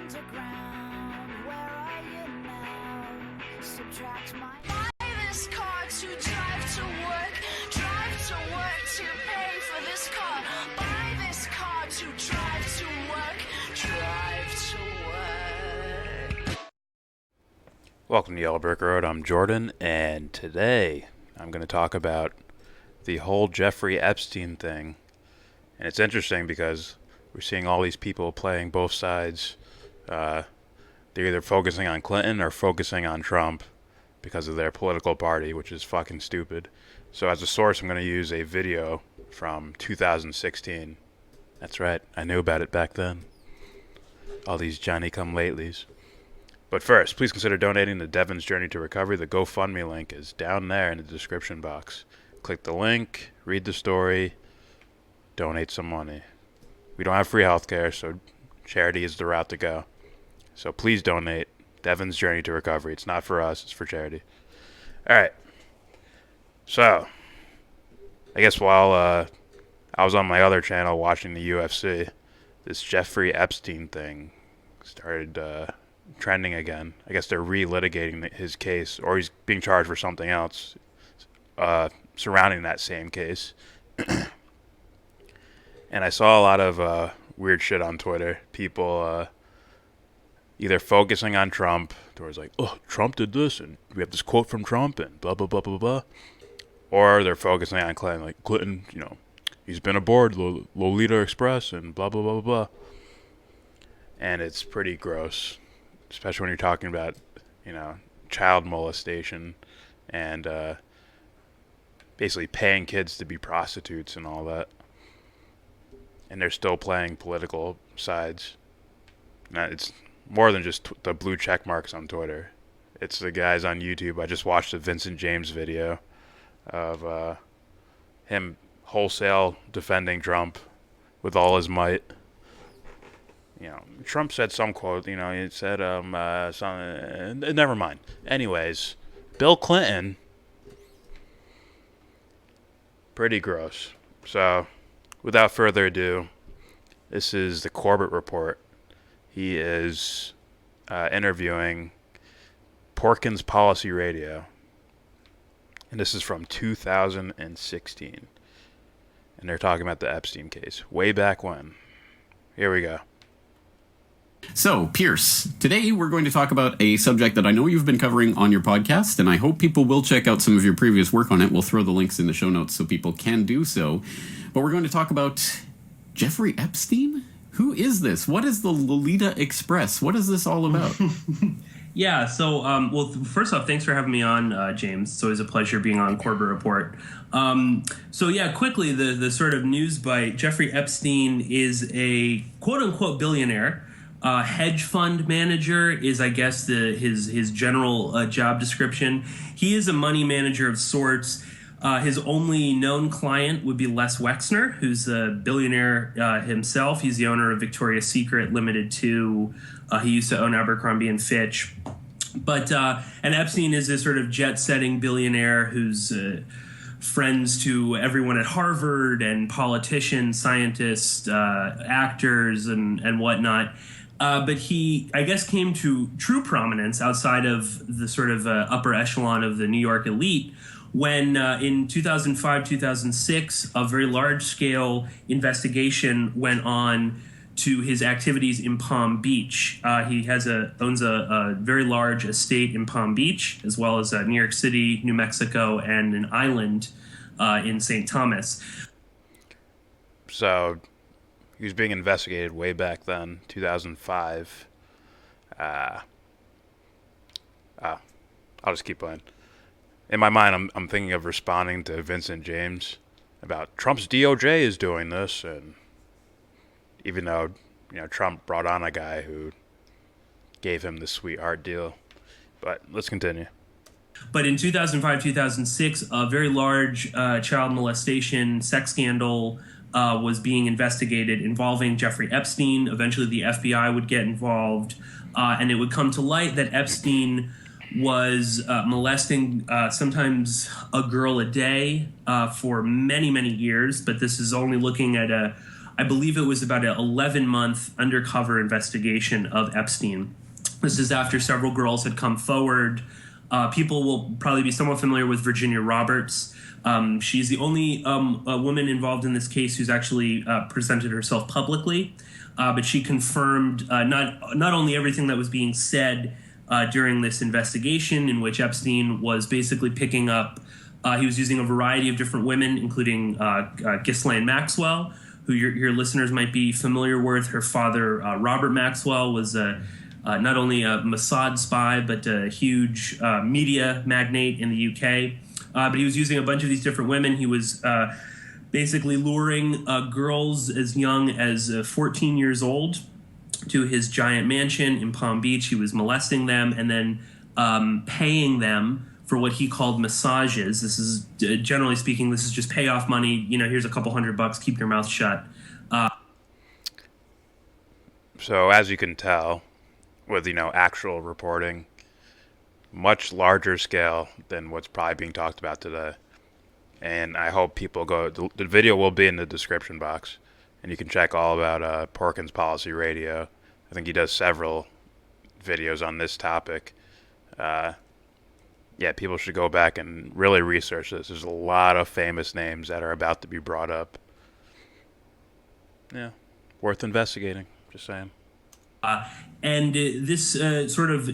underground. Where are you now? Subtract my. Buy this car to drive to work to pay for this car. Buy this car to drive to work. Welcome to YellBRo. I'm Jordan, and today I'm going to talk about the whole Jeffrey Epstein thing. And it's interesting because we're seeing all these people playing both sides. They're either focusing on Clinton or focusing on Trump because of their political party, which is fucking stupid. So as a source, I'm going to use a video from 2016. That's right, I knew about it back then. All these Johnny-come-latelys. But first, please consider donating to Devon's Journey to Recovery. The GoFundMe link is down there in the description box. Click the link, read the story, donate some money. We don't have free healthcare, so charity is the route to go. So please donate. Devon's Journey to Recovery. It's not for us, it's for charity. Alright. So, I guess while I was on my other channel watching the UFC, this Jeffrey Epstein thing started trending again. I guess they're re-litigating his case, or he's being charged for something else surrounding that same case. And I saw a lot of weird shit on Twitter. People either focusing on Trump, towards like, oh, Trump did this, and we have this quote from Trump, and blah, blah, blah, blah, blah. Or they're focusing on Clinton, like, Clinton, you know, he's been aboard Lolita Express, and blah, blah, blah, blah, blah. And it's pretty gross, especially when you're talking about, you know, child molestation and basically paying kids to be prostitutes and all that. And they're still playing political sides. Now, it's more than just the blue check marks on Twitter. It's the guys on YouTube. I just watched a Vincent James video of him wholesale defending Trump with all his might. You know, Trump said some quote, you know, he said, never mind. Anyways, Bill Clinton, pretty gross. So, without further ado, this is the Corbett Report. He is interviewing Porkins Policy Radio. And this is from 2016. And they're talking about the Epstein case, way back when. Here we go. So, Pierce, today we're going to talk about a subject that I know you've been covering on your podcast, and I hope people will check out some of your previous work on it. We'll throw the links in the show notes so people can do so. But we're going to talk about Jeffrey Epstein? Who is this? What is the Lolita Express? What is this all about? Yeah, so, well, first off, thanks for having me on, James. It's always a pleasure being on Corbett Report. So, yeah, quickly, the sort of news bite. Jeffrey Epstein is a quote-unquote billionaire. Hedge fund manager is, I guess, his general job description. He is a money manager of sorts. His only known client would be Les Wexner, who's a billionaire himself. He's the owner of Victoria's Secret Limited 2. He used to own Abercrombie and Fitch. But and Epstein is this sort of jet-setting billionaire who's friends to everyone at Harvard and politicians, scientists, actors, and whatnot. But he, I guess, came to true prominence outside of the sort of upper echelon of the New York elite when in 2005-2006, a very large-scale investigation went on to his activities in Palm Beach. He owns a very large estate in Palm Beach, as well as New York City, New Mexico, and an island in St. Thomas. So, he was being investigated way back then, 2005. I'll just keep playing. In my mind, I'm thinking of responding to Vincent James about Trump's DOJ is doing this, and even though, you know, Trump brought on a guy who gave him the sweetheart deal. But let's continue. But in 2005-2006, a very large child molestation sex scandal was being investigated involving Jeffrey Epstein. Eventually, the FBI would get involved, and it would come to light that Epstein was molesting sometimes a girl a day for many, many years. But this is only looking at a I believe it was about an 11-month undercover investigation of Epstein. This is after several girls had come forward. People will probably be somewhat familiar with Virginia Roberts. She's the only woman involved in this case who's actually presented herself publicly, but she confirmed not only everything that was being said during this investigation, in which Epstein was basically picking up, he was using a variety of different women, including Ghislaine Maxwell, who your listeners might be familiar with. Her father, Robert Maxwell, was not only a Mossad spy, but a huge media magnate in the UK. But he was using a bunch of these different women. He was basically luring girls as young as 14 years old to his giant mansion in Palm Beach. He was molesting them and then paying them for what he called massages. This is, generally speaking, this is just payoff money. Here's a couple $100, keep your mouth shut. So as you can tell, with, actual reporting, much larger scale than what's probably being talked about today. And I hope people go, the video will be in the description box, and you can check all about Porkins Policy Radio. I think he does several videos on this topic. Yeah, people should go back and really research this. There's a lot of famous names that are about to be brought up. Yeah, worth investigating, just saying. And this sort of,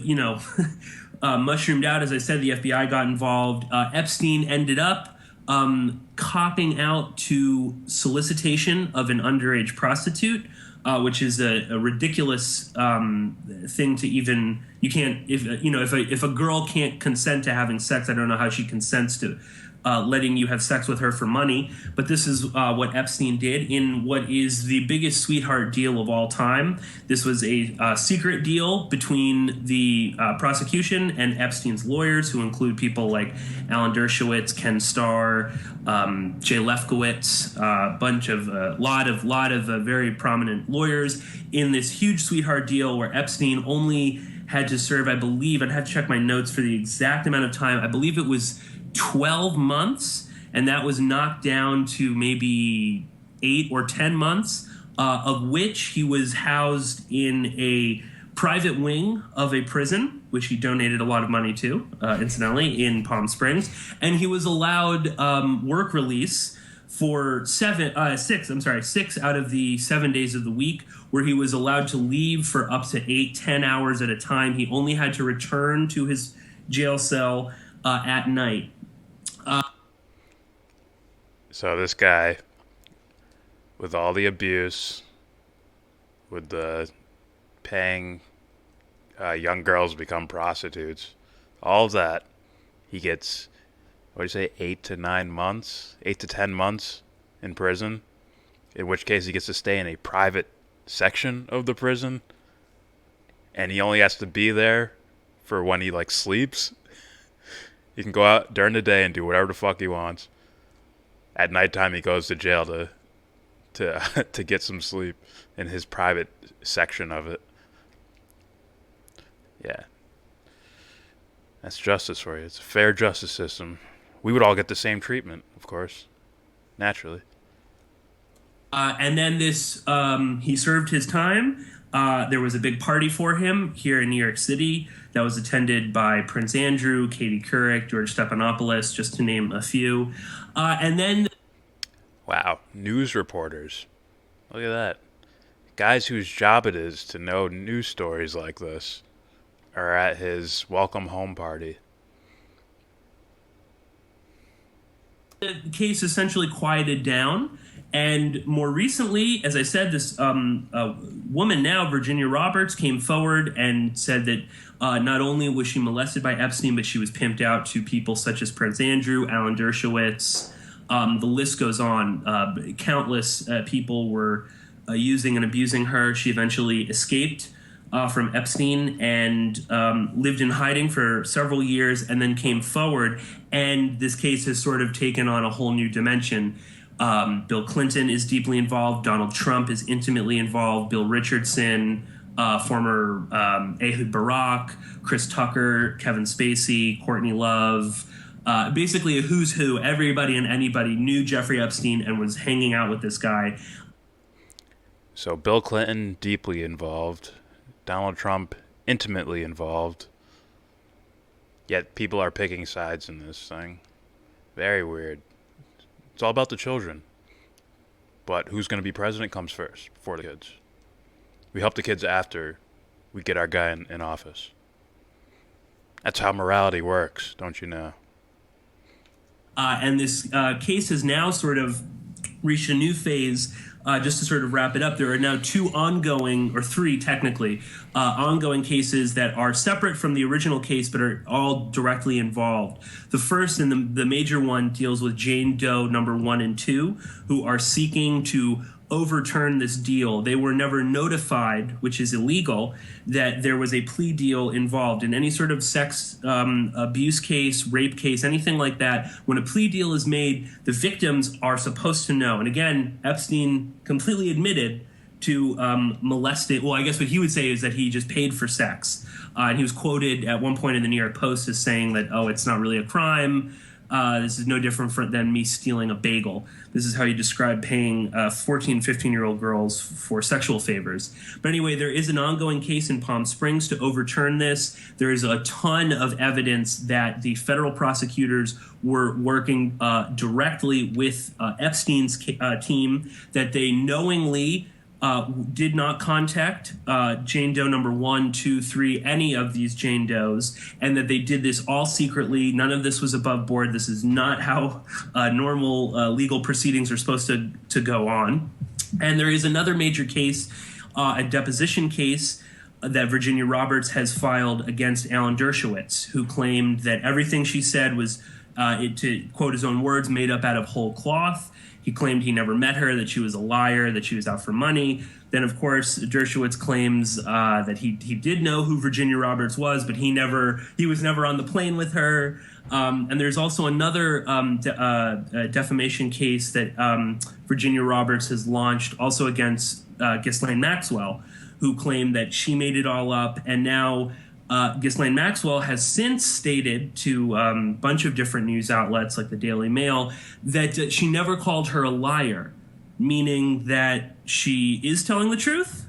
mushroomed out. As I said, the FBI got involved. Epstein ended up copping out to solicitation of an underage prostitute, which is a ridiculous thing to even. You can't, if a girl can't consent to having sex, I don't know how she consents to letting you have sex with her for money. But this is what Epstein did in what is the biggest sweetheart deal of all time. This was a secret deal between the prosecution and Epstein's lawyers, who include people like Alan Dershowitz, Ken Starr, Jay Lefkowitz, a lot of very prominent lawyers in this huge sweetheart deal where Epstein only had to serve, I believe, I'd have to check my notes for the exact amount of time. I believe it was 12 months, and that was knocked down to maybe 8 or 10 months, of which he was housed in a private wing of a prison, which he donated a lot of money to, incidentally, in Palm Springs. And he was allowed work release for 6 out of the 7 days of the week, where he was allowed to leave for up to 8-10 hours at a time. He only had to return to his jail cell at night. So this guy, with all the abuse, with the paying young girls to become prostitutes, all of that, he gets, what do you say, 8 to 10 months in prison, in which case he gets to stay in a private section of the prison, and he only has to be there for when he, sleeps. He can go out during the day and do whatever the fuck he wants. At nighttime, he goes to jail to get some sleep in his private section of it. Yeah. That's justice for you. It's a fair justice system. We would all get the same treatment, of course. Naturally. And then he served his time. There was a big party for him here in New York City that was attended by Prince Andrew, Katie Couric, George Stephanopoulos, just to name a few. And then... Wow, news reporters. Look at that. Guys whose job it is to know news stories like this are at his welcome home party. The case essentially quieted down. And more recently, as I said, this woman now, Virginia Roberts, came forward and said that not only was she molested by Epstein, but she was pimped out to people such as Prince Andrew, Alan Dershowitz. The list goes on. Countless people were using and abusing her. She eventually escaped from Epstein and lived in hiding for several years and then came forward. And this case has sort of taken on a whole new dimension. Bill Clinton is deeply involved. Donald Trump is intimately involved. Bill Richardson, former Ehud Barak, Chris Tucker, Kevin Spacey, Courtney Love. Basically a who's who. Everybody and anybody knew Jeffrey Epstein and was hanging out with this guy. So Bill Clinton, deeply involved. Donald Trump, intimately involved. Yet people are picking sides in this thing. Very weird. It's all about the children. But who's going to be president comes first, before the kids. We help the kids after we get our guy in office. That's how morality works, don't you know? And this case has now sort of reached a new phase. Just to sort of wrap it up, there are now two ongoing, or three technically, ongoing cases that are separate from the original case but are all directly involved. The first and the major one deals with Jane Doe number 1 and 2, who are seeking to overturn this deal. They were never notified, which is illegal, that there was a plea deal involved. In any sort of sex abuse case, rape case, anything like that, when a plea deal is made, the victims are supposed to know. And again, Epstein completely admitted to molesting. Well, I guess what he would say is that he just paid for sex. And he was quoted at one point in the New York Post as saying that, oh, it's not really a crime. This is no different than me stealing a bagel. This is how you describe paying 14, 15-year-old girls for sexual favors. But anyway, there is an ongoing case in Palm Springs to overturn this. There is a ton of evidence that the federal prosecutors were working directly with Epstein's team, that they knowingly did not contact Jane Doe number 1, 2, 3, any of these Jane Does, and that they did this all secretly. None of this was above board. This is not how normal legal proceedings are supposed to go on. And there is another major case, a deposition case, that Virginia Roberts has filed against Alan Dershowitz, who claimed that everything she said was, to quote his own words, made up out of whole cloth. He claimed he never met her, that she was a liar, that she was out for money. Then, of course, Dershowitz claims that he did know who Virginia Roberts was, but he was never on the plane with her. And there's also another defamation case that Virginia Roberts has launched, also against Ghislaine Maxwell, who claimed that she made it all up. And now Ghislaine Maxwell has since stated to a bunch of different news outlets like the Daily Mail that she never called her a liar, meaning that she is telling the truth.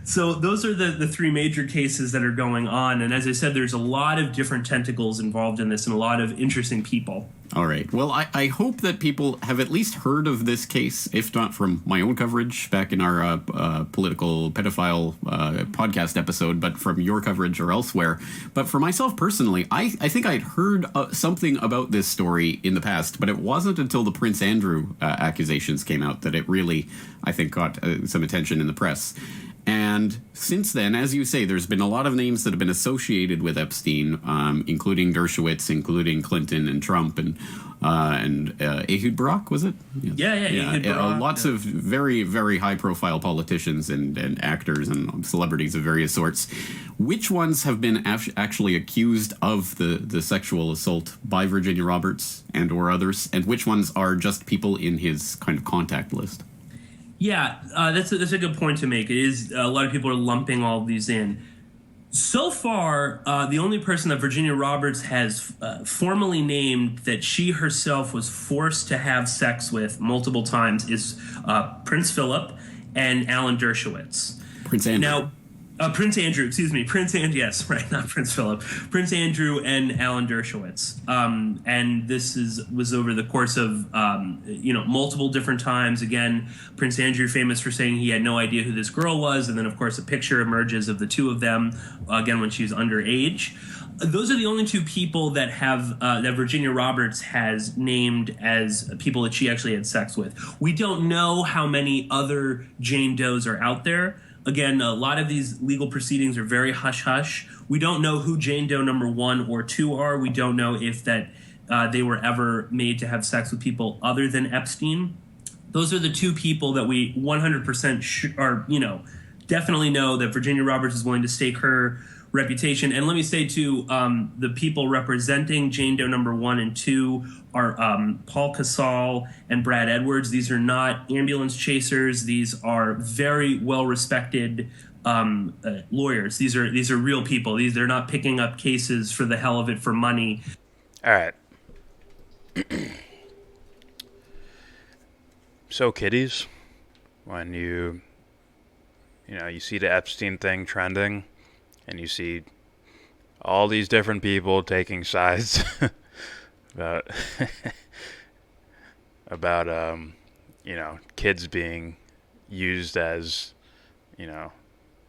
So those are the three major cases that are going on. And as I said, there's a lot of different tentacles involved in this and a lot of interesting people. All right. Well, I hope that people have at least heard of this case, if not from my own coverage back in our political pedophile podcast episode, but from your coverage or elsewhere. But for myself personally, I think I'd heard something about this story in the past, but it wasn't until the Prince Andrew accusations came out that it really, I think, got some attention in the press. And since then, as you say, there's been a lot of names that have been associated with Epstein, including Dershowitz, including Clinton and Trump, and Ehud Barak, was it? Yes. Yeah, Ehud Barak. Lots of very, very high-profile politicians and actors and celebrities of various sorts. Which ones have been actually accused of the sexual assault by Virginia Roberts and or others, and which ones are just people in his kind of contact list? Yeah, that's a good point to make. It is a lot of people are lumping all of these in. So far, the only person that Virginia Roberts has formally named that she herself was forced to have sex with multiple times is Prince Philip and Alan Dershowitz. Prince Andrew. Now, Prince Andrew, yes, right, not Prince Philip. Prince Andrew and Alan Dershowitz. And this was over the course of, multiple different times. Again, Prince Andrew famous for saying he had no idea who this girl was. And then, of course, a picture emerges of the two of them, again, when she was underage. Those are the only two people that have that Virginia Roberts has named as people that she actually had sex with. We don't know how many other Jane Does are out there. Again, a lot of these legal proceedings are very hush-hush. We don't know who Jane Doe number 1 or 2 are. We don't know if that they were ever made to have sex with people other than Epstein. Those are the two people that we 100% definitely know that Virginia Roberts is willing to stake her reputation. And let me say, too, the people representing Jane Doe number 1 and 2 are Paul Casal and Brad Edwards. These are not ambulance chasers. These are very well-respected lawyers. These are real people. They're not picking up cases for the hell of it for money. All right. So, kiddies, when you see the Epstein thing trending, and you see all these different people taking sides about about kids being used as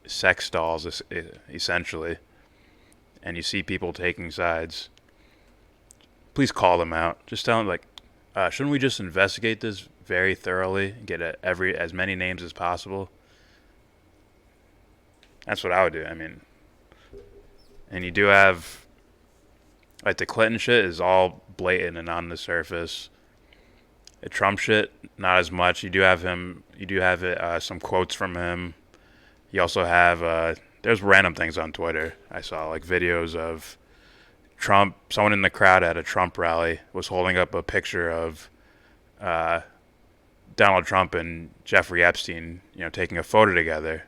sex dolls essentially, and you see people taking sides. Please call them out. Just tell them, like, shouldn't we just investigate this very thoroughly and get as many names as possible? That's what I would do. I mean, and you do have, like, the Clinton shit is all blatant and on the surface. The Trump shit, not as much. You do have some quotes from him. You also have there's random things on Twitter. I saw, like, videos of Trump. Someone in the crowd at a Trump rally was holding up a picture of Donald Trump and Jeffrey Epstein, taking a photo together,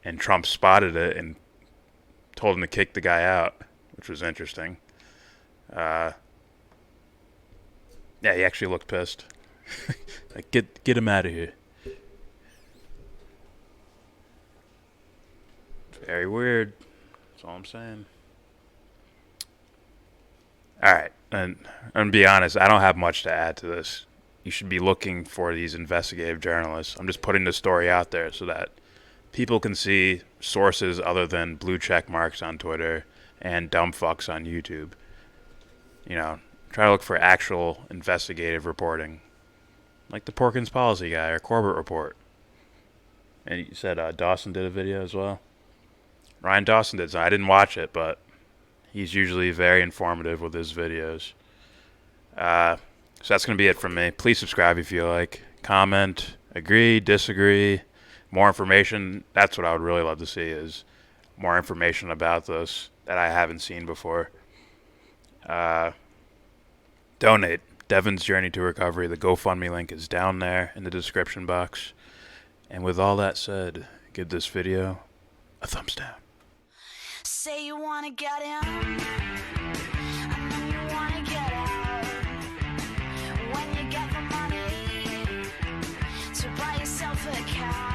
and Trump spotted it and told him to kick the guy out, which was interesting. Yeah, he actually looked pissed. Like, get him out of here. Very weird. That's all I'm saying. Alright, and to be honest, I don't have much to add to this. You should be looking for these investigative journalists. I'm just putting the story out there so that people can see sources other than blue check marks on Twitter and dumb fucks on YouTube. Try to look for actual investigative reporting, like the Porkins Policy guy or Corbett Report. And you said Dawson did a video as well. Ryan Dawson did. So I didn't watch it, but he's usually very informative with his videos. So that's going to be it from me. Please subscribe if you like. Comment, agree, disagree. More information. That's what I would really love to see, is more information about this that I haven't seen before. Donate. Devon's Journey to Recovery. The GoFundMe link is down there in the description box. And with all that said, give this video a thumbs down. Say you wanna get in, and then you wanna get out. When you get the money to buy yourself a cow.